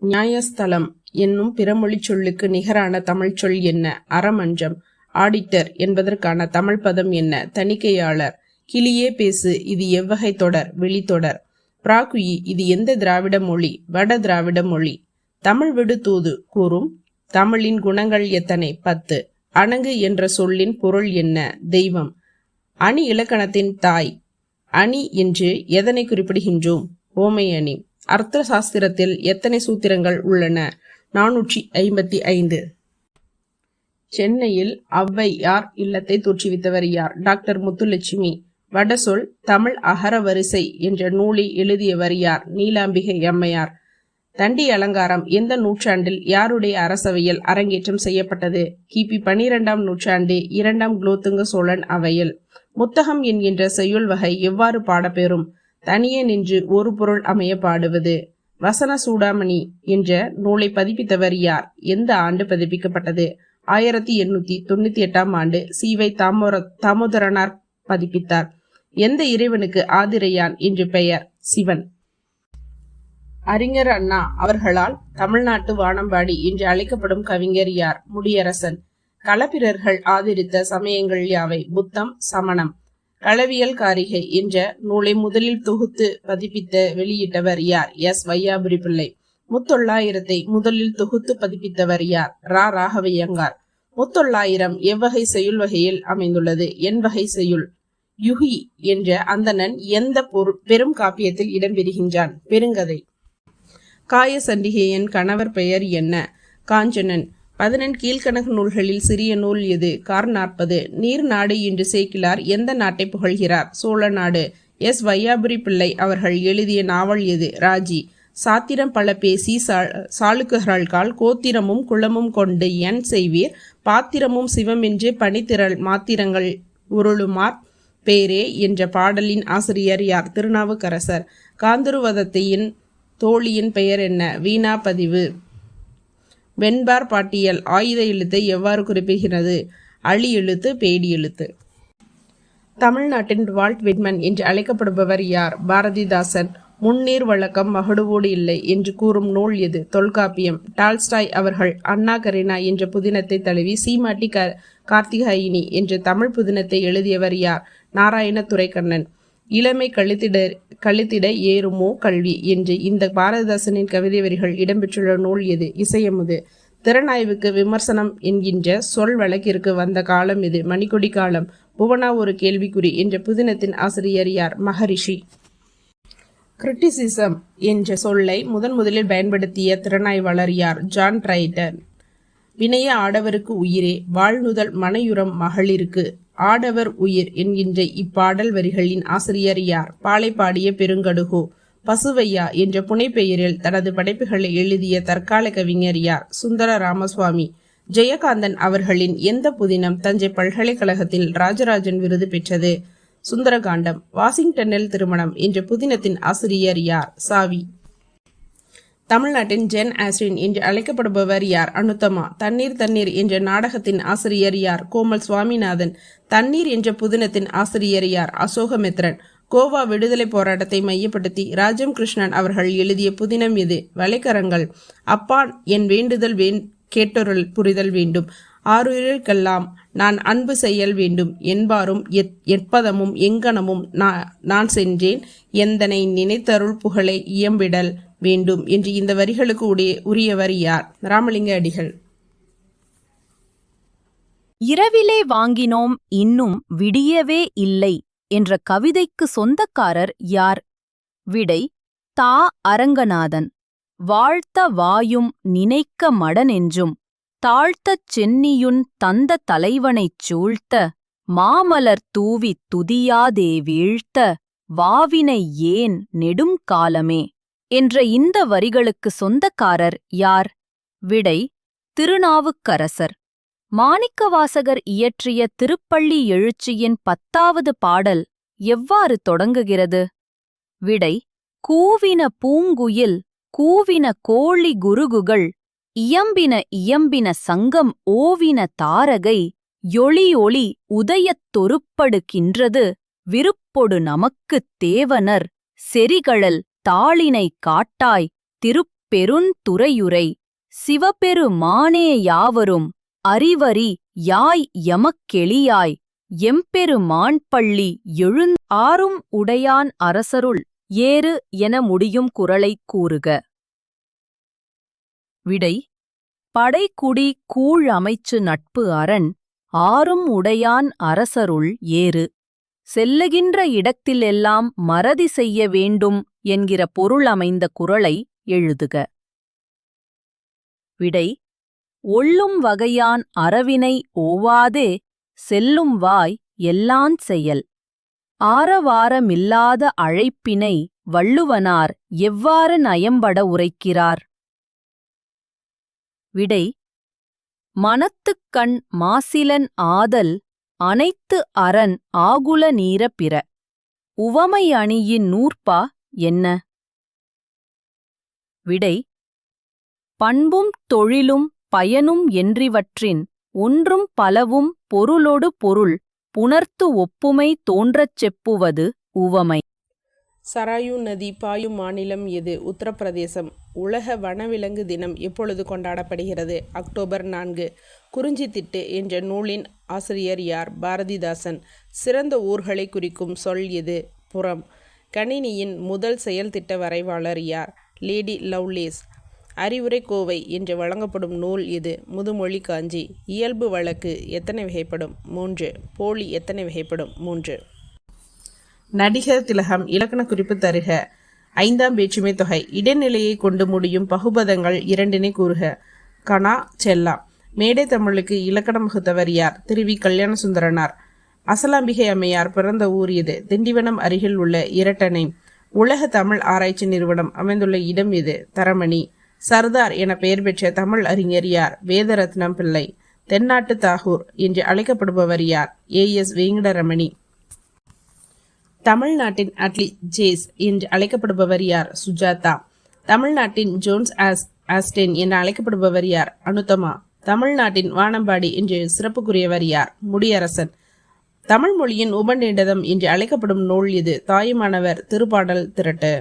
நியாயஸ்தலம் என்னும் பிறமொழிச் சொல்லுக்கு நிகரான தமிழ்ச் சொல் என்ன? அறமன்றம். ஆடிட்டர் என்பதற்கான தமிழ் பதம் என்ன? தணிக்கையாளர். கிளியே பேசு இது எவ்வகை தொடர்? வெளித்தொடர். பிராகுயி இது எந்த திராவிட மொழி? வட திராவிட மொழி. தமிழ் விடு தூது கூறும் தமிழின் குணங்கள் எத்தனை? 10. அணங்கு என்ற சொல்லின் பொருள் என்ன? தெய்வம். அணி இலக்கணத்தின் தாய். அணி என்று எதனை குறிப்பிடுகின்றோம்? ஓமை அணி. அர்த்த சாஸ்திரத்தில் எத்தனை சூத்திரங்கள் உள்ளன? 455. சென்னையில் ஔவையார் இல்லத்தை தோற்றுவித்தவர் யார்? டாக்டர் முத்துலட்சுமி. வடசொல் தமிழ் அகர வரிசை என்ற நூலை எழுதியவர் யார்? நீலாம்பிகை அம்மையார். தண்டி அலங்காரம் எந்த நூற்றாண்டில் யாருடைய அரசவையில் அரங்கேற்றம் செய்யப்பட்டது? கிபி 12ஆம் நூற்றாண்டு 2ஆம் குலோத்துங்க சோழன் அவையில். முத்தகம் என்கின்ற செய்யுள் வகை எவ்வாறு பாடப்பெறும்? தனியே நின்று ஒரு பொருள் அமைய பாடுவது. வசன சூடாமணி என்ற நூலை பதிப்பித்தவர் யார்? எந்த ஆண்டு பதிப்பிக்கப்பட்டது? 1898ஆம் ஆண்டு சி.வை. தாமோதரனார் பதிப்பித்தார். எந்த இறைவனுக்கு ஆதிரையான் என்று பெயர்? சிவன். அறிஞர் அண்ணா அவர்களால் தமிழ்நாட்டு வானம்பாடி என்று அழைக்கப்படும் கவிஞர் யார்? முடியரசன். களப்பிரர்கள் ஆதரித்த சமயங்கள் யாவை? புத்தம், சமணம். களவியல் காரிகை என்ற நூலை முதலில் தொகுத்து பதிப்பித்த வெளியிட்டவர் யார்? எஸ். வையாபுரி பிள்ளை. முத்தொள்ளாயிரத்தை முதலில் தொகுத்து பதிப்பித்தவர் யார்? ரா. ராகவையங்கார். முத்தொள்ளாயிரம் எவ்வகை செய்யுள் வகையில் அமைந்துள்ளது? என் வகை செய்யுள். யுகி என்ற அந்தணன் எந்த பெரும் காப்பியத்தில் இடம்பெறுகின்றான்? பெருங்கதை. காயசண்டிகையின் கணவர் பெயர் என்ன? காஞ்சனன். 18 கீழ்கணக்கு நூல்களில் சிறிய நூல் எது? கார் 40. நீர் நாடு என்று சேக்கிலார் எந்த நாட்டை புகழ்கிறார்? சோழ நாடு. எஸ். வையாபுரி பிள்ளை அவர்கள் எழுதிய நாவல் எது? ராஜி. சாத்திரம் பல பேசி சாளுக்குகள்கால் கோத்திரமும் குளமும் கொண்டு என் செய்வீர் பாத்திரமும் சிவமென்று பனித்திரள் மாத்திரங்கள் உருளுமார் பேரே என்ற பாடலின் ஆசிரியர் யார்? திருநாவுக்கரசர். காந்தருவதத்தையின் தோழியின் பெயர் என்ன? வீணா பதிவு. வெண்பார் பாட்டியல் ஆயுத எழுத்தை எவ்வாறு குறிப்பிடுகிறது? அழி எழுத்து, பேடி எழுத்து. தமிழ்நாட்டின் வால்ட் விட்மன் என்று அழைக்கப்படுபவர் யார்? பாரதிதாசன். முன்னீர் வழக்கம் மகடுவோடு இல்லை என்று கூறும் நூல் எது? தொல்காப்பியம். டால்ஸ்டாய் அவர்கள் அண்ணா கரீனா என்ற புதினத்தை தழுவி சீமாட்டி கார்த்திகாயினி என்ற தமிழ் புதினத்தை எழுதியவர் யார்? நாராயண துரைக்கண்ணன். இளமை கழித்திட ஏறுமோ கல்வி என்று இந்த பாரதிதாசனின் கவிதை வரிகள் இடம்பெற்றுள்ள நூல் எது? இசையமுது. திறனாய்வுக்கு விமர்சனம் என்கின்ற சொல் வழக்கிற்கு வந்த காலம் எது? மணிக்கொடி காலம். புவனா ஒரு கேள்விக்குறி என்ற புதினத்தின் ஆசிரியர் யார்? மகரிஷி. கிரிட்டிசிசம் என்ற சொல்லை முதலில் பயன்படுத்திய திறனாய்வாளர் யார்? John Triton. வினைய ஆடவருக்கு உயிரே வாழ்நுதல் மனையுறம் மகளிருக்கு ஆடவர் உயிர் என்கின்ற இப்பாடல் வரிகளின் ஆசிரியர் யார்? பாலை பாடிய பெருங்கடுகோ. பசுவையா என்ற புனைப்பெயரில் தனது படைப்புகளை எழுதிய தற்கால கவிஞர் யார்? சுந்தர ராமசுவாமி. ஜெயகாந்தன் அவர்களின் எந்த புதினம் தஞ்சை பல்கலைக்கழகத்தில் ராஜராஜன் விருது பெற்றது? சுந்தரகாண்டம். வாஷிங்டனில் திருமணம் என்ற புதினத்தின் ஆசிரியர் யார்? சாவி. தமிழ்நாட்டின் ஜென் ஆஸ்டின் என்று அழைக்கப்படுபவர் யார்? அனுத்தமா. தண்ணீர் தண்ணீர் என்ற நாடகத்தின் ஆசிரியர் யார்? கோமல் சுவாமிநாதன். தண்ணீர் என்ற புதினத்தின் ஆசிரியர் யார்? அசோகமித்ரன். கோவா விடுதலை போராட்டத்தை மையப்படுத்தி ராஜம் கிருஷ்ணன் அவர்கள் எழுதிய புதினம் எது? வலைக்கரங்கள். அப்பான் என் வேண்டுதல் கேட்டொருள் புரிதல் வேண்டும். ஆறுயிர்களுக்கெல்லாம் நான் அன்பு செய்யல் வேண்டும் என்பாரும் எப்பதமும் எங்கனமும் நான் சென்றேன் எந்தனை நினைத்தருள் புகழை இயம்பிடல் வேண்டும் என்று இந்த வரிகளுக்கு உரியவர் யார்? ராமலிங்க அடிகள். இரவிலே வாங்கினோம் இன்னும் விடியவே இல்லை என்ற கவிதைக்கு சொந்தக்காரர் யார்? விடை தா. அரங்கநாதன். வாழ்த்த வாயும் நினைக்க மடனெஞ்சும் தாழ்த்தச் சென்னியுன் தந்த தலைவனைச் சூழ்த்த மாமலர் தூவித் துதியாதே வீழ்த்த வாவினை ஏன் நெடும் காலமே என்ற இந்த வரிகளுக்கு சொந்தக்காரர் யார்? விடை திருநாவுக்கரசர். மாணிக்கவாசகர் இயற்றிய திருப்பள்ளி எழுச்சியின் 10வது பாடல் எவ்வாறு தொடங்குகிறது? விடை கூவின பூங்குயில் கூவின கோழி குருகுகள் இயம்பின சங்கம் ஓவின தாரகை யொளி ஒளி உதயத் தொருப்படுகின்றது விருப்பொடு நமக்குத் தேவனர் செரிகழல் தாளினை காட்டாய் பெருந்துறையுரை சிவபெரு மானே யாவரும் அறிவரி யாய் எமக்கெளியாய் எம்பெரு மான்பள்ளி ஆறும் உடையான் அரசருள் ஏறு என முடியும் குறளைக் கூறுக. விடை: படைக்குடி கூழ் அமைச்சு நட்பு அரண் ஆறும் உடையான் அரசருள் ஏறு. செல்லுகின்ற இடத்திலெல்லாம் மறதி செய்ய வேண்டும் என்கிற பொருள் அமைந்த குறளை எழுதுக. விடை: ஒள்ளும் வகையான் அறவினை ஓவாதே செல்லும் வாய் எல்லாஞ் செயல். ஆரவாரமில்லாத அழைப்பினை வள்ளுவனார் எவ்வாறு நயம்பட உரைக்கிறார்? விடை: மனத்துக்கண் மாசிலன் ஆதல் அனைத்து அரண் ஆகுல நீர பிற. உவமை அணியின் நூற்பா என்ன? விடை: பண்பும் தொழிலும் பயனும் என்றிவற்றின் ஒன்றும் பலவும் பொருளொடு பொருள் புணர்த்து ஒப்புமை தோன்றச் செப்புவது உவமை. சராயு நதி பாயும் மாநிலம் எது? உத்தரப்பிரதேசம். உலக வனவிலங்கு தினம் எப்பொழுது கொண்டாடப்படுகிறது? அக்டோபர் 4. குறிஞ்சித்திட்டு என்ற நூலின் ஆசிரியர் யார்? பாரதிதாசன். சிறந்த ஊர்களை குறிக்கும் சொல் எது? புறம். கணினியின் முதல் செயல் திட்ட வரைவாளர் யார்? Lady Lovelace. அறிவுரை கோவை என்று வழங்கப்படும் நூல் எது? முதுமொழி காஞ்சி. இயல்பு வழக்கு எத்தனை வகைப்படும்? 3. போலி எத்தனை வகைப்படும்? 3. நடிகர் திலகம் இலக்கண குறிப்பு தருக. 5ஆம் வேற்றுமை தொகை. இடைநிலையை கொண்டு முடியும் பகுபதங்கள் 2 கூறுக. கணா செல்லா. மேடை தமிழுக்கு இலக்கணம் வகுத்தவர் யார்? திருவி கல்யாண சுந்தரனார். அசலாம்பிகை அம்மையார் பிறந்த ஊர் எது? திண்டிவனம் அருகில் உள்ள இரட்டனை. உலக தமிழ் ஆராய்ச்சி நிறுவனம் அமைந்துள்ள இடம் எது? தரமணி. சர்தார் என பெயர் பெற்ற தமிழ் அறிஞர் யார்? வேதரத்னம் பிள்ளை. தென்னாட்டு தாகூர் என்று அழைக்கப்படுபவர் யார்? A.S. வெங்கடரமணி. தமிழ்நாட்டின் அட்லி ஜேஸ் என்று அழைக்கப்படுபவர் யார்? சுஜாதா. தமிழ்நாட்டின் ஜோன்ஸ் ஆஸ்டென் என அழைக்கப்படுபவர் யார்? அனுத்தமா. தமிழ்நாட்டின் வானம்பாடி என்று சிறப்புக்குரியவர் யார்? முடியரசன். தமிழ் மொழியின் உபநிடதம் என்று அழைக்கப்படும் நூல் எது? தாயுமானவர் திருப்பாடல் திரட்டு.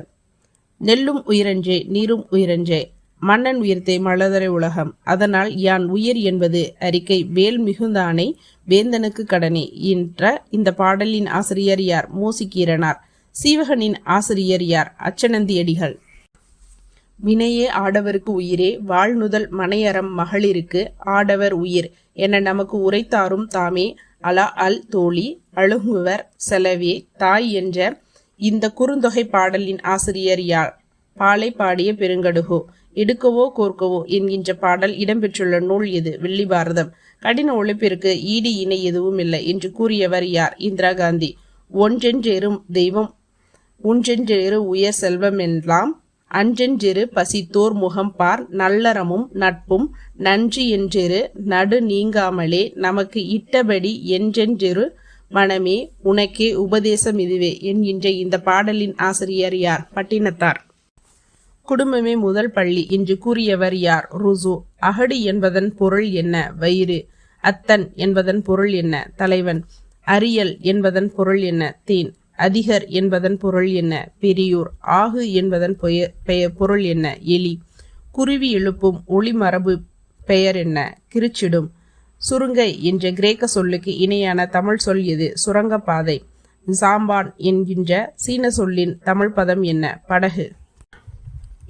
நெல்லும் உயிரன்றே நீரும் உயிரன்றே மன்னன் உயிர்த்தே மலதரை உலகம் அதனால் யான் உயிர் என்பது அறிக்கை வேல் மிகுந்தானை வேந்தனுக்கு கடனே என்ற இந்த பாடலின் ஆசிரியர் யார்? மூசிக்கீரனார். சீவகனின் ஆசிரியர் யார்? அச்சனந்தியடிகள். வினையே ஆடவருக்கு உயிரே வாழ்நுதல் மனையறம் மகளிருக்கு ஆடவர் உயிர் என நமக்கு உரைத்தாரும் தாமே அலா அல் தோழி அழுங்குவர் செலவே தாய் என்ற இந்த குறுந்தொகை பாடலின் ஆசிரியர் யார்? பாலை பாடிய பெருங்கடுகோ. எடுக்கவோ கோர்க்கவோ என்கின்ற பாடல் இடம்பெற்றுள்ள நூல் எது? வெள்ளி பாரதம். கடின உழைப்பிற்கு ஈடு இணை எதுவும் இல்லை என்று கூறியவர் யார்? இந்திரா காந்தி. ஒன்றென்றெறும் தெய்வம் ஒன்றென்றெறு உயர் செல்வம் எல்லாம் அன்றென்றெரு பசித்தோர் முகம் பார் நல்லறமும் நட்பும் நன்றி என்றெரு நடு நீங்காமலே நமக்கு இட்டபடி என்றென்றெரு மனமே உனக்கே உபதேசம் இதுவே என்கின்ற இந்த பாடலின் ஆசிரியர் யார்? பட்டினத்தார். குடும்பமே முதல் பள்ளி என்று கூறியவர் யார்? ருசோ. அகடு என்பதன் பொருள் என்ன? வயிறு. அத்தன் என்பதன் பொருள் என்ன? தலைவன். அரியல் என்பதன் பொருள் என்ன? தேன். அதிகர் என்பதன் பொருள் என்ன? பெரியோர். ஆகு என்பதன் பொருள் என்ன? எலி. குருவி எழுப்பும் ஒளி மரபு பெயர் என்ன? கிருச்சிடும். சுருங்கை என்ற கிரேக்க சொல்லுக்கு இணையான தமிழ் சொல் எது? சுரங்கப்பாதை. சாம்பான் என்கின்ற சீன சொல்லின் தமிழ் பதம் என்ன? படகு.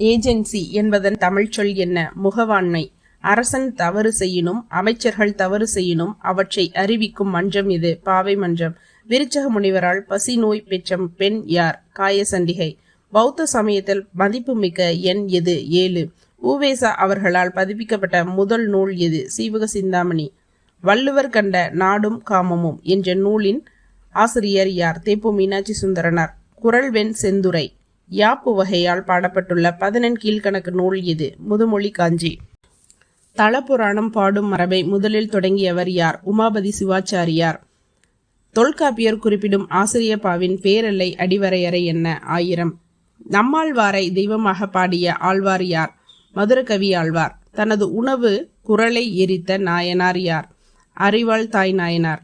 ஏஜென்சி என்பதன் தமிழ் சொல் என்ன? முகவாண்மை. அரசன் தவறு செய்யினும் அமைச்சர்கள் தவறு செய்யினும் அவற்றை அறிவிக்கும் மன்றம் எது? பாவை மன்றம். விருச்சக முனிவரால் பசி நோய் பெற்ற பெண் யார்? காயசண்டிகை. பௌத்த சமயத்தில் மதிப்புமிக்க எண் எது? 7. ஊவேசா அவர்களால் பதிப்பிக்கப்பட்ட முதல் நூல் எது? சீவக சிந்தாமணி. வள்ளுவர் கண்ட நாடும் காமமும் என்ற நூலின் ஆசிரியர் யார்? தேப்பு மீனாட்சி சுந்தரனார். குறள்வெண் செந்துரை. யாப்பு வகையால் பாடப்பட்டுள்ள 14 கீழ்கணக்கு நூல் எது? முதுமொழி காஞ்சி. தலபுராணம் பாடும் மரபை முதலில் தொடங்கியவர் யார்? உமாபதி சிவாச்சாரியார். தொல்காப்பியர் குறிப்பிடும் ஆசிரியப்பாவின் பேரல்லை அடிவரையறை என்ன? 1000. நம்மாழ்வாரை தெய்வமாக பாடிய ஆழ்வார் யார்? மதுரகவி ஆழ்வார். தனது உணவு குறளை எரித்த நாயனார் யார்? அறிவாள் தாய் நாயனார்.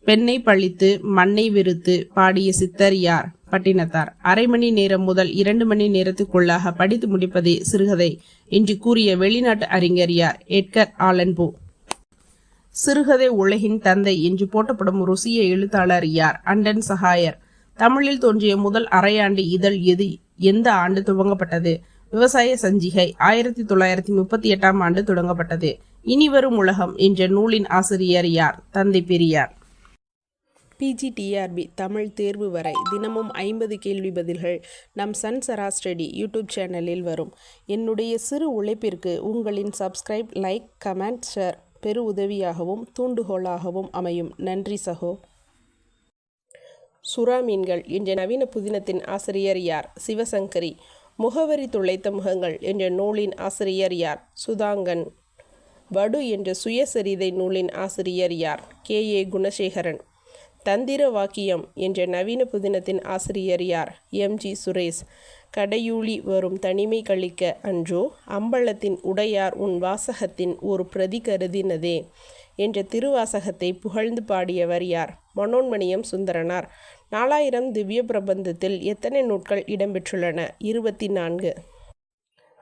பெண்ணை பழித்து மண்ணை வெறுத்து பாடிய சித்தர் யார்? பட்டினத்தார். அரை மணி நேரம் முதல் 2 மணி நேரத்துக்குள்ளாக படித்து முடிப்பதே சிறுகதை என்று கூறிய வெளிநாட்டு அறிஞர் யார்? எட்கர் ஆலன் போ. சிறுகதை உலகின் தந்தை என்று போற்றப்படும் ருசிய எழுத்தாளர் யார்? அண்டன் சகாயர். தமிழில் தோன்றிய முதல் அரையாண்டு இதழ் எது? எந்த ஆண்டு துவங்கப்பட்டது? விவசாய சஞ்சிகை 1938ஆம் ஆண்டு தொடங்கப்பட்டது. இனிவரும் உலகம் என்ற நூலின் ஆசிரியர் யார்? தந்தை பெரியார். PGTRB தமிழ் தேர்வு வரை தினமும் 50 கேள்வி பதில்கள் நம் சன்சரா ஸ்டடி யூடியூப் சேனலில் வரும். என்னுடைய சிறு உழைப்பிற்கு உங்களின் சப்ஸ்கிரைப், லைக், கமெண்ட், ஷேர் பெரு உதவியாகவும் தூண்டுகோலாகவும் அமையும். நன்றி சகோ. சுறா மீன்கள் என்ற நவீன புதினத்தின் ஆசிரியர் யார்? சிவசங்கரி. முகவரி துளைத்த முகங்கள் என்ற நூலின் ஆசிரியர் யார்? சுதாங்கன். வடு என்ற சுயசரிதை நூலின் ஆசிரியர் யார்? KA குணசேகரன். தந்திர வாக்கியம் என்ற நவீன புதினத்தின் ஆசிரியர் யார்? MG சுரேஷ். கடையூழி வரும் தனிமை கழிக்க அன்றோ அம்பலத்தின் உடையார் உன் வாசகத்தின் ஒரு பிரதி கருதினதே என்ற திருவாசகத்தை புகழ்ந்து பாடியவர் யார்? மனோன்மணியம் சுந்தரனார். 4000 திவ்ய பிரபந்தத்தில் எத்தனை நூட்கள் இடம்பெற்றுள்ளன? 24.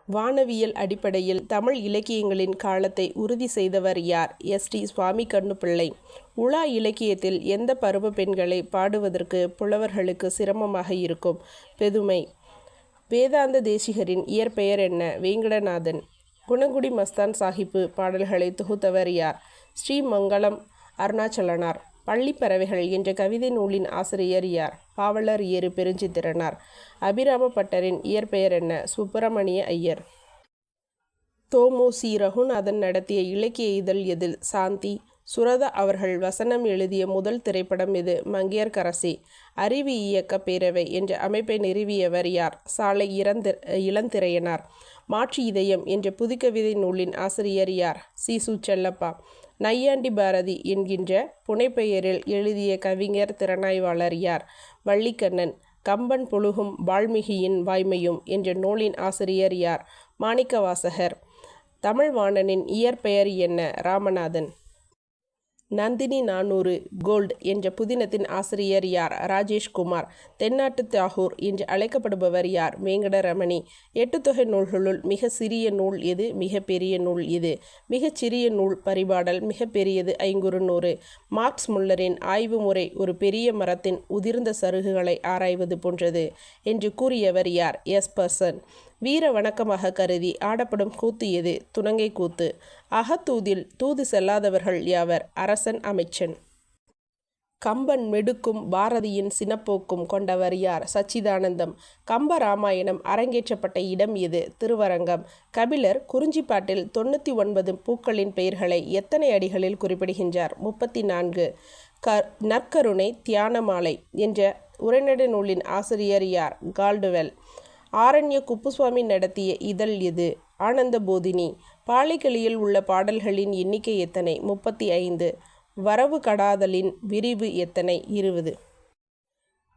வானவியல் அடிப்படையில் தமிழ் இலக்கியங்களின் காலத்தை உறுதி செய்தவர் யார்? ST சுவாமி கண்ணுப்பிள்ளை. உலா இலக்கியத்தில் எந்த பருவ பெண்களை பாடுவதற்கு புலவர்களுக்கு சிரமமாக இருக்கும்? பெதுமை. வேதாந்த தேசிகரின் இயற்பெயர் என்ன? வேங்கடநாதன். குணங்குடி மஸ்தான் சாஹிப்பு பாடல்களை தொகுத்தவர் யார்? ஸ்ரீமங்கலம் அருணாச்சலனார். பள்ளிப்பறவைகள் என்ற கவிதை நூலின் ஆசிரியர் யார்? பாவலர் ஏறு பெருஞ்சித்திரனார். அபிராம பட்டரின் இயற்பெயர் என்ன? சுப்பிரமணிய ஐயர். தோமு.சி. ரகுநாதன் நடத்திய இலக்கிய இதழ் எதில்? சாந்தி. சுரதா அவர்கள் வசனம் எழுதிய முதல் திரைப்படம் எது? மங்கையர்க்கரசி. அறிவு இயக்க பேரவை என்ற அமைப்பை நிறுவியவர் யார்? சாலை இளந்திரையனார். மாற்று இதயம் என்ற புதுக்கவிதை நூலின் ஆசிரியர் யார்? சி. செல்லப்பா. நையாண்டி பாரதி என்கின்ற புனைப்பெயரில் எழுதிய கவிஞர் திறனாய்வாளர் யார்? வள்ளிக்கண்ணன். கம்பன் புழுகும் வால்மீகியின் வாய்மையும் என்ற நூலின் ஆசிரியர் யார்? மாணிக்கவாசகர். தமிழ்வாணனின் இயற்பெயர் என்ன? ராமநாதன். நந்தினி 400 கோல்ட் என்ற புதினத்தின் ஆசிரியர் யார்? ராஜேஷ்குமார். தென்னாட்டு தாகூர் என்று அழைக்கப்படுபவர் யார்? வேங்கடரமணி. 8 தொகை நூல்களுள் மிக சிறிய நூல் எது? மிக பெரிய நூல் எது? மிகச் சிறிய நூல் பரிபாடல். மிக பெரியது 500. மார்க்ஸ் முல்லரின் ஆய்வு முறை ஒரு பெரிய மரத்தின் உதிர்ந்த சருகுகளை ஆராய்வது போன்றது என்று கூறியவர் யார்? எஸ்பர்சன். வீர வணக்கமாக கருதி ஆடப்படும் கூத்து எது? துணங்கை கூத்து. அகத்தூதில் தூது செல்லாதவர்கள் யாவர்? அரசன், அமைச்சன். கம்பன் மெடுக்கும் பாரதியின் சினப்போக்கும் கொண்டவர் யார்? சச்சிதானந்தம். கம்ப ராமாயணம் அரங்கேற்றப்பட்ட இடம் எது? திருவரங்கம். கபிலர் குறிஞ்சிப்பாட்டில் 99 பூக்களின் பெயர்களை எத்தனை அடிகளில் குறிப்பிடுகின்றார்? 34. நற்கருணை தியானமாலை என்ற உரைநடை நூலின் ஆசிரியர் யார்? கால்டுவெல். ஆரண்ய குப்புசுவாமி நடத்திய இதழ் எது? ஆனந்த போதினி. பாலைக்கிளியில் உள்ள பாடல்களின் எண்ணிக்கை எத்தனை? 35. வரவு கடாதலின் விரிவு எத்தனை? 20.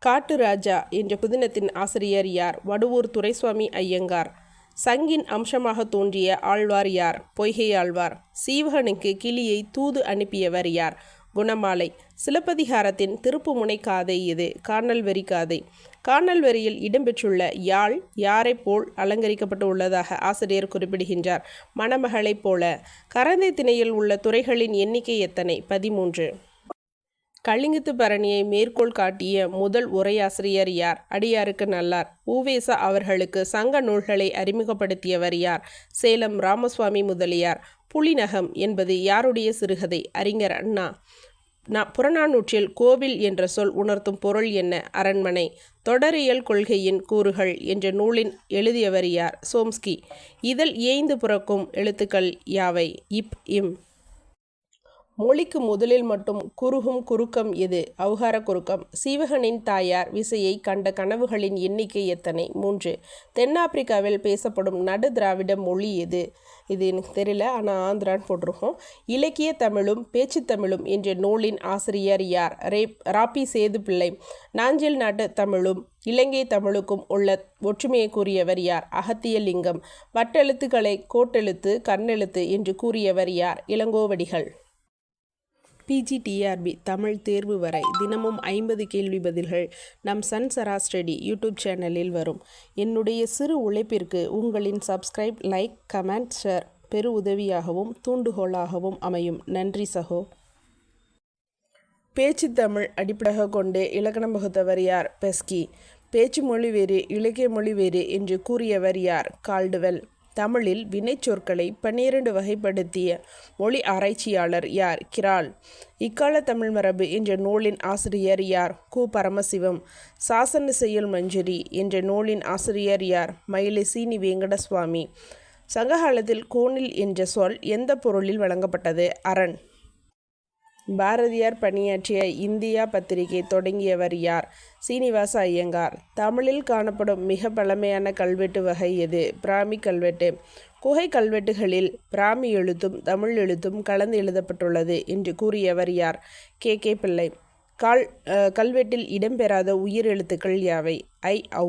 காட்டு ராஜா என்ற புதினத்தின் ஆசிரியர் யார்? வடுவூர் துரைசுவாமி ஐயங்கார். சங்கின் அம்சமாக தோன்றிய ஆழ்வார் யார்? பொய்கை ஆழ்வார். சீவகனுக்கு கிளியை தூது அனுப்பியவர் யார்? குணமாலை. சிலப்பதிகாரத்தின் திருப்புமுனை காதை எது? கானல் வரி காதை. கானல் வரியில் இடம்பெற்றுள்ள யாழ் யாரை போல் அலங்கரிக்கப்பட்டு உள்ளதாக ஆசிரியர் குறிப்பிடுகின்றார்? மணமகளைப் போல. கரந்தை திணையில் உள்ள துறைகளின் எண்ணிக்கை எத்தனை? 13. கலிங்கத்து பரணியை மேற்கோள் காட்டிய முதல் உரையாசிரியர் யார்? அடியாருக்கு நல்லார். உவேசா அவர்களுக்கு சங்க நூல்களை அறிமுகப்படுத்தியவர் யார்? சேலம் ராமசுவாமி முதலியார். புலிநகம் என்பது யாருடைய சிறுகதை? அறிஞர் அண்ணா. புறநானூற்றில் கோவில் என்ற சொல் உணர்த்தும் பொருள் என்ன? அரண்மனை. தொடரியல் கொள்கையின் கூறுகள் என்ற நூலின் எழுதியவர் யார்? சோம்ஸ்கி. இதழ் ஏய்ந்து புறக்கும் எழுத்துக்கள் யாவை? இப், இம். மொழிக்கு முதலில் மட்டும் குறுகும் குறுக்கம் எது? அவுகார குறுக்கம். சீவகனின் தாயார் விசையை கண்ட கனவுகளின் எண்ணிக்கை எத்தனை? 3. தென்னாப்பிரிக்காவில் பேசப்படும் நடு திராவிட மொழி எது? இது எனக்கு தெரியல, ஆனால் ஆந்திரான்னு போட்டிருக்கோம். இலக்கிய தமிழும் பேச்சு தமிழும் என்ற நூலின் ஆசிரியர் யார்? ராபி சேதுப்பிள்ளை. நாஞ்சில் நாட்டு தமிழும் இலங்கை தமிழுக்கும் உள்ள ஒற்றுமையை கூறியவர் யார்? அகத்தியலிங்கம். வட்டெழுத்துக்களை கோட்டெழுத்து, கண்ணெழுத்து என்று கூறியவர் யார்? இளங்கோவடிகள். பிஜிடிஆர்பி தமிழ் தேர்வு வரை தினமும் 50 கேள்வி பதில்கள் நம் சன்சரா ஸ்டடி யூடியூப் சேனலில் வரும். என்னுடைய சிறு உழைப்பிற்கு உங்களின் சப்ஸ்கிரைப், லைக், கமெண்ட், ஷேர் பெரு உதவியாகவும் தூண்டுகோலாகவும் அமையும். நன்றி சகோ. பேச்சு தமிழ் அடிப்படையாக கொண்டு இலக்கணம் வகுத்தவர் யார்? பெஸ்கி. பேச்சு மொழி வேறு, இலக்கிய மொழி வேறு என்று கூறியவர் யார்? கால்டுவெல். தமிழில் வினைச்சொற்களை 12 வகைப்படுத்திய மொழி ஆராய்ச்சியாளர் யார்? கிரால். இக்கால தமிழ் மரபு என்ற நூலின் ஆசிரியர் யார்? கு. பரமசிவம். சாசன செய்யுள் மஞ்சரி என்ற நூலின் ஆசிரியர் யார்? மயிலை சீனி வெங்கடசுவாமி. சங்ககாலத்தில் கோணில் என்ற சொல் எந்த பொருளில் வழங்கப்பட்டது? அரண். பாரதியார் பணியாற்றிய இந்தியா பத்திரிகை தொடங்கியவர் யார்? சீனிவாச ஐயங்கார். தமிழில் காணப்படும் மிக பழமையான கல்வெட்டு வகை எது? பிராமி கல்வெட்டு. குகை கல்வெட்டுகளில் பிராமி எழுத்தும் தமிழ் எழுத்தும் கலந்து எழுதப்பட்டுள்ளது என்று கூறியவர் யார்? கே. பிள்ளை. கல்வெட்டில் இடம்பெறாத உயிர் எழுத்துக்கள் யாவை? ஐ, ஔ.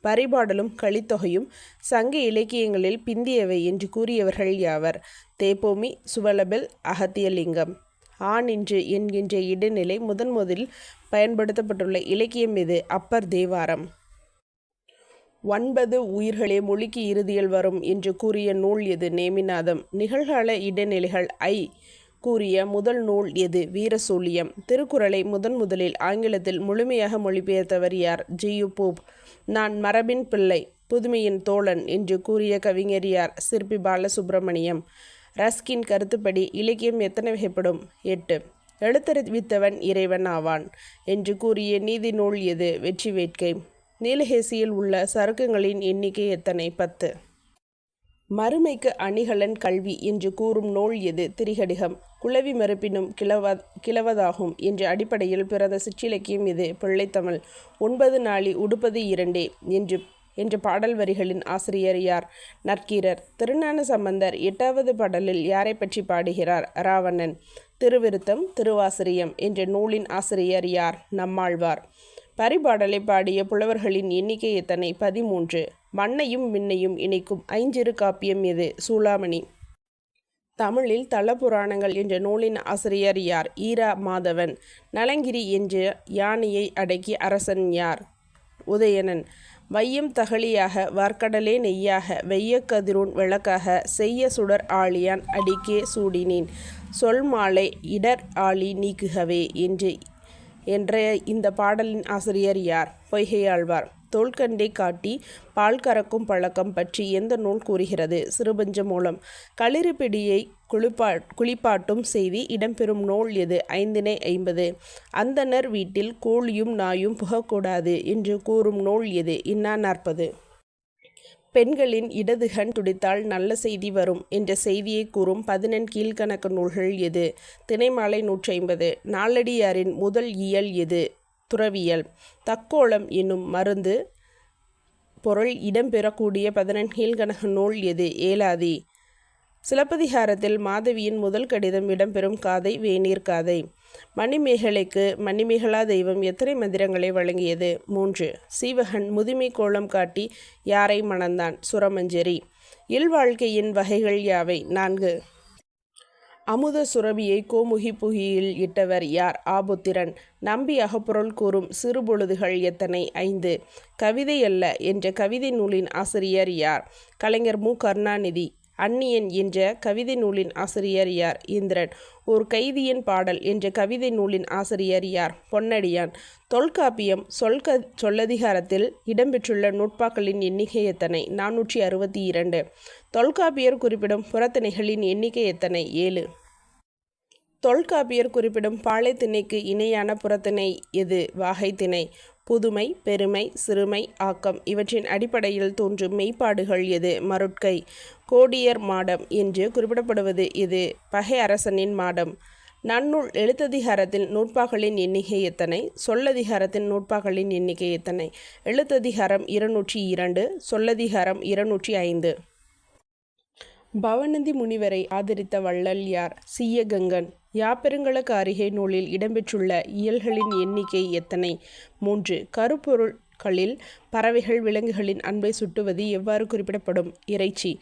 பரிபாடலும் கலித்தொகையும் சங்க இலக்கியங்களில் பிந்தியவை என்று கூறியவர்கள் யாவர்? தேப்போமி, சுவலபெல், அகத்தியலிங்கம். ஆநின்று என்கின்ற இடைநிலை முதலில் பயன்படுத்தப்பட்டுள்ள இலக்கியம் எது? அப்பர் தேவாரம். 9 உயிர்களே மொழிக்கு இறுதியில் வரும் என்று கூறிய நூல் எது? நேமிநாதம். நிகழ்கால இடைநிலைகள் ஐ கூறிய முதல் நூல் எது? வீரசூலியம். திருக்குறளை முதலில் ஆங்கிலத்தில் முழுமையாக மொழிபெயர்த்தவர் யார்? ஜி.யு. போப். நான் மரபின் பிள்ளை, புதுமையின் தோழன் என்று கூறிய கவிஞர் யார்? சிற்பி பாலசுப்ரமணியம். ரஸ்கின் கருத்துப்படி இலக்கியம் எத்தனை வகைப்படும்? 8. எழுத்தறிவித்தவன் இறைவன் ஆவான் என்று கூறிய நீதி நூல் எது? வெற்றி வேட்கை. நீலகேசியில் உள்ள சருக்கங்களின் எண்ணிக்கை எத்தனை? 10. மறுமைக்கு அணிகலன் கல்வி என்று கூறும் நூல் எது? திரிகடிகம். குளவி மறுப்பினும் கிளவதாகும் என்ற அடிப்படையில் பிறந்த சிற்றிலக்கியம் எது? பிள்ளைத்தமிழ். 9 நாளி உடுப்பது 2 என்ற பாடல் வரிகளின் ஆசிரியர் யார்? நற்கீரர். திருஞான சம்பந்தர் 8வது பாடலில் யாரை பற்றி பாடுகிறார்? ராவணன். திருவிருத்தம், திருவாசிரியம் என்ற நூலின் ஆசிரியர் யார்? நம்மாழ்வார். பரிபாடலை பாடிய புலவர்களின் எண்ணிக்கை எத்தனை? 13. மண்ணையும் விண்ணையும் இணைக்கும் ஐஞ்சிறு காப்பியம் எது? சூளாமணி. தமிழில் தல புராணங்கள் என்ற நூலின் ஆசிரியர் யார்? ஈரா மாதவன். நலங்கிரி என்ற யானையை அடக்கிய அரசன் யார்? உதயணன். வையம் தகழியாக வார்க்கடலே நெய்யாக வெய்ய கதிரோன் விளக்காக செய்ய சுடர் ஆழியான் அடிக்கே சூடினேன் சொல் மாலை இடர் ஆழி நீக்குகவே என்ற இந்த பாடலின் ஆசிரியர் யார்? பொய்கையாழ்வார். தோள்கண்டை காட்டி பால் கறக்கும் பழக்கம் பற்றி எந்த நூல் கூறுகிறது? சிறுபஞ்ச மூலம். களிறுபிடியை குளிப்பாட்டும் செய்தி இடம்பெறும் நூல் எது? 5 அந்தணர் வீட்டில் கோழியும் நாயும் புகக்கூடாது என்று கூறும் நூல் எது? இன்னா 40. பெண்களின் இடதுகண் துடித்தால் நல்ல செய்தி வரும் என்ற செய்தியை கூறும் 14 கீழ்கணக்கு நூல்கள் எது? திணைமாலை 150. நாலடியாரின் முதல் இயல் எது? துறவியல். தக்கோலம் என்னும் மருந்து பொருள் இடம்பெறக்கூடிய 14 கீழ்கணக்கு நூல் எது? ஏலாதி. சிலப்பதிகாரத்தில் மாதவியின் முதல் கடிதம் இடம்பெறும் காதை வேநீர் காதை. மணிமேகலைக்கு மணிமேகலா தெய்வம் எத்தனை மந்திரங்களை வழங்கியது? 3. சீவகன் முதுமை கோலம் காட்டி யாரை மணந்தான்? சுரமஞ்சரி. இல்வாழ்க்கையின் வகைகள் யாவை? 4. அமுத சுரபியை கோமுகி புகியில் இட்டவர் யார்? ஆபுத்திரன். நம்பி அகப்பொருள் கூறும் சிறுபொழுதுகள் எத்தனை? 5. கவிதை அல்ல என்ற கவிதை நூலின் ஆசிரியர் யார்? கலைஞர் மு. கருணாநிதி. அந்நியன் என்ற கவிதை நூலின் ஆசிரியர் யார்? இந்திரன். ஒரு கைதியின் பாடல் என்ற கவிதை நூலின் ஆசிரியர் யார்? பொன்னடியான். தொல்காப்பியம் சொல்லதிகாரத்தில் இடம்பெற்றுள்ள நூற்பாக்களின் எண்ணிக்கை எத்தனை? 462. தொல்காப்பியர் குறிப்பிடும் புறத்திணைகளின் எண்ணிக்கை எத்தனை? 7. தொல்காப்பியர் குறிப்பிடும் பாலைத்திணைக்கு இணையான புறத்திணை எது? வாகைத்திணை. புதுமை, பெருமை, சிறுமை, ஆக்கம் இவற்றின் அடிப்படையில் தோன்றும் மெய்ப்பாடுகள் எது? மருட்கை. கோடியர் மாடம் என்று குறிப்பிடப்படுவது எது? பகை அரசனின் மாடம். நன்னூல் எழுத்ததிகாரத்தில் நூற்பாக்களின் எண்ணிக்கை எத்தனை? சொல்லதிகாரத்தின் நூற்பாக்களின் எண்ணிக்கை எத்தனை? எழுத்ததிகாரம் 202, சொல்லதிகாரம் 205. பவணந்தி முனிவரை ஆதரித்த வள்ளல் யார்? சீயகங்கன். யாப்பெருங்கல காரிகை நூலில் இடம்பெற்றுள்ள இயல்களின் எண்ணிக்கை எத்தனை? 3. களில் பறவைகள் விலங்குகளின் அன்பை சுட்டுவது எவ்வாறு குறிப்பிடப்படும்? இறைச்சி.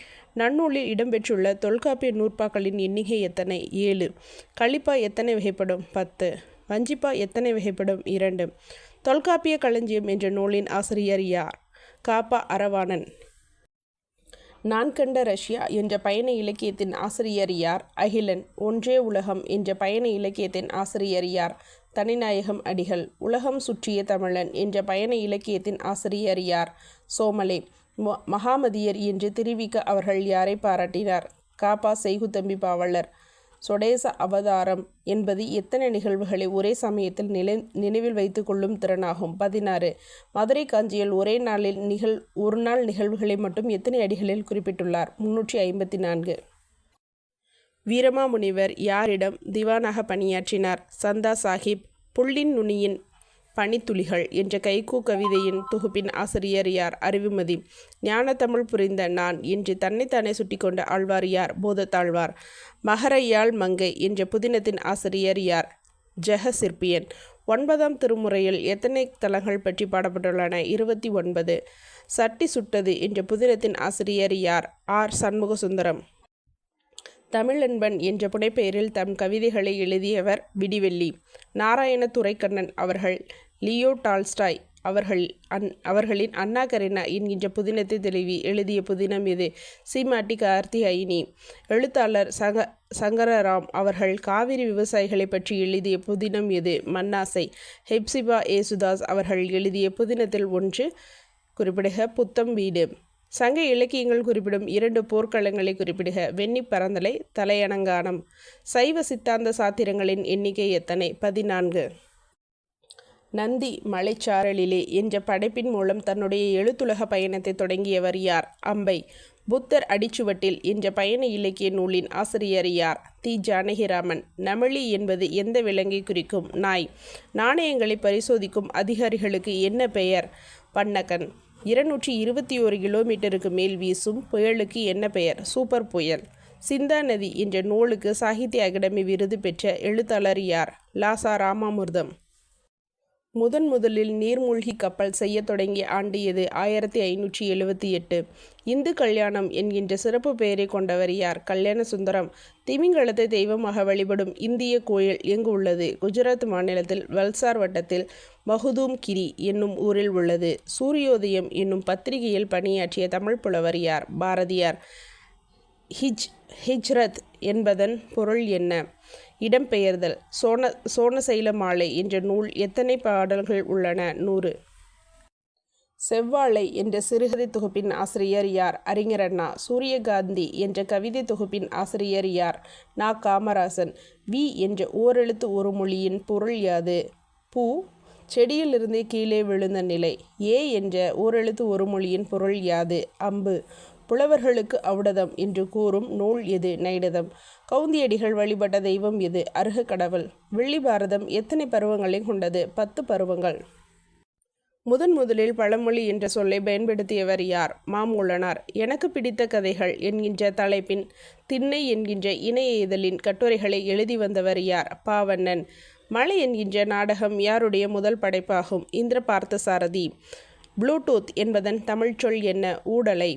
நன்னூலில் இடம்பெற்றுள்ள தொல்காப்பிய நூற்பாக்களின் எண்ணிக்கை எத்தனை? 7. களிப்பா எத்தனை வகைப்படும்? 10. வஞ்சிப்பா எத்தனை வகைப்படும்? 2. தொல்காப்பிய களஞ்சியம் என்ற நூலின் ஆசிரியர் யார்? காப்பா அறவாணன். நான் கண்ட ரஷ்யா என்ற பயண இலக்கியத்தின் ஆசிரியர் யார்? அகிலன். ஒன்றே உலகம் என்ற பயண இலக்கியத்தின் ஆசிரியர் யார்? தனிநாயகம் அடிகள். உலகம் சுற்றிய தமிழன் என்ற பயண இலக்கியத்தின் ஆசிரியர் யார்? சோமலே. மகாமதியர் என்று திருவிக்க அவர்கள் யாரை பாராட்டினார்? காப்பா செய்குதம்பி பாவலர். சொடேச அவதாரம் என்பது எத்தனை நிகழ்வுகளை ஒரே சமயத்தில் நினைவில் வைத்து கொள்ளும் திறனாகும்? 16. மதுரை காஞ்சியில் ஒரே நாளில் ஒரு நாள் நிகழ்வுகளை மட்டும் எத்தனை அடிகளில் குறிப்பிட்டுள்ளார்? 354. வீரமாமுனிவர் யாரிடம் திவானாக பணியாற்றினார்? சந்தா சாஹிப். புள்ளின் நுனியின் பனித்துளிகள் என்ற கைக்கூ கவிதையின் தொகுப்பின் ஆசிரியர் யார்? அறிவுமதி. ஞானத்தமிழ் புரிந்த நான் என்று தன்னைத்தானே சுட்டிக்கொண்ட ஆழ்வார் யார்? போதத்தாழ்வார். மகரையாள் மங்கை என்ற புதினத்தின் ஆசிரியர் யார்? ஜெக சிற்பியன். 9ஆம் திருமுறையில் எத்தனை தலங்கள் பற்றி பாடப்பட்டுள்ளன? 29. சட்டி சுட்டது என்ற புதினத்தின் ஆசிரியர் யார்? ஆர். சண்முக சுந்தரம். தமிழன்பன் என்ற புனைப்பெயரில் தம் கவிதைகளை எழுதியவர் விடிவெள்ளி. நாராயண துரைக்கண்ணன் அவர்கள் லியோ டால்ஸ்டாய் அவர்களின் அண்ணா கரீனா என்கின்ற புதினத்தை தெளிவி எழுதிய புதினம் எது? சீமாட்டி கார்த்திகைனி. எழுத்தாளர் சங்கரராம் அவர்கள் காவிரி விவசாயிகளை பற்றி எழுதிய புதினம் எது? மண்ணாசை. ஹெப்சிபா ஏசுதாஸ் அவர்கள் எழுதிய புதினத்தில் ஒன்று குறிப்பிடுக. புத்தம் வீடு. சங்க இலக்கியங்கள் குறிப்பிடும் 2 போர்க்களங்களை குறிப்பிடுக. வெண்ணி பரந்தலை, தலையணங்கானம். சைவ சித்தாந்த சாத்திரங்களின் எண்ணிக்கை எத்தனை? 14. நந்தி மலைச்சாரலிலே என்ற படைப்பின் மூலம் தன்னுடைய எழுத்துலக பயணத்தை தொடங்கியவர் யார்? அம்பை. புத்தர் அடிச்சுவட்டில் என்ற பயண இலக்கிய நூலின் ஆசிரியர் யார்? தி. ஜானகிராமன். நமிழி என்பது எந்த விலங்கை குறிக்கும்? நாய். நாணயங்களை பரிசோதிக்கும் அதிகாரிகளுக்கு என்ன பெயர்? பன்னகன். 221 கிலோமீட்டருக்கு மேல் வீசும் புயலுக்கு என்ன பெயர்? சூப்பர் புயல். சிந்தா நதி என்ற நூலுக்கு சாகித்ய அகாடமி விருது பெற்ற எழுத்தாளர் யார்? லாசா ராமாமிர்தம். முதலில் நீர்மூழ்கி கப்பல் செய்ய தொடங்கிய ஆண்டு எது? 1578. இந்து கல்யாணம் என்கின்ற சிறப்பு பெயரை கொண்டவர் யார்? கல்யாண சுந்தரம். திமிங்கலத்தை தெய்வமாக வழிபடும் இந்திய கோயில் எங்கு உள்ளது? குஜராத் மாநிலத்தில் வல்சார் வட்டத்தில் மகுதூம் கிரி என்னும் ஊரில் உள்ளது. சூரியோதயம் என்னும் பத்திரிகையில் பணியாற்றிய தமிழ் புலவர் யார்? பாரதியார். ஹிஜ்ரத் என்பதன் பொருள் என்ன? இடம்பெயர்தல். சோனசைல மாலை என்ற நூல் எத்தனை பாடல்கள் உள்ளன? 100. செவ்வாழை என்ற சிறுகதை தொகுப்பின் ஆசிரியர் யார்? அறிஞர் அண்ணா. சூரியகாந்தி என்ற கவிதை தொகுப்பின் ஆசிரியர் யார்? நா. காமராசன். வி என்ற ஓரெழுத்து ஒரு மொழியின் பொருள் யாது? பூ. செடியிலிருந்து கீழே விழுந்த நிலை. ஏ என்ற ஓரெழுத்து ஒரு மொழியின் பொருள் யாது? அம்பு. புலவர்களுக்கு ஔடதம் என்று கூறும் நூல் எது? நைடதம். கவுந்தியடிகள் வழிபட்ட தெய்வம் எது? அருக கடவுள். வெள்ளி பாரதம் எத்தனை பருவங்களை கொண்டது? 10 பருவங்கள். முதலில் பழமொழி என்ற சொல்லை பயன்படுத்தியவர் யார்? மாமூலனார். எனக்கு பிடித்த கதைகள் என்கின்ற தலைப்பின் திண்ணை என்கின்ற இணைய இதழின் கட்டுரைகளை எழுதி வந்தவர் யார்? பாவண்ணன். மலை என்கின்ற நாடகம் யாருடைய முதல் படைப்பாகும்? இந்திர பார்த்தசாரதி. ப்ளூடூத் என்பதன் தமிழ்ச்சொல் என்ன? ஊடலை.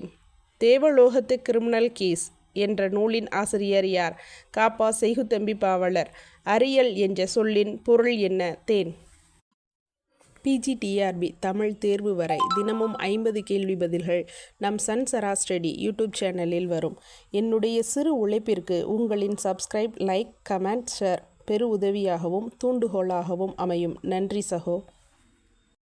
தேவலோகத்து கிரிமினல் கேஸ் என்ற நூலின் ஆசிரியர் யார்? காப்பா செய்குதம்பி பாவலர். அரியல் என்ற சொல்லின் பொருள் என்ன? தேன். PGTRB தமிழ் தேர்வு வரை தினமும் 50 கேள்வி பதில்கள் நம் சன்சரா ஸ்டடி யூடியூப் சேனலில் வரும். என்னுடைய சிறு உழைப்பிற்கு உங்களின் சப்ஸ்கிரைப், லைக், கமெண்ட், ஷேர் பெரு உதவியாகவும் தூண்டுகோலாகவும் அமையும். நன்றி சகோ.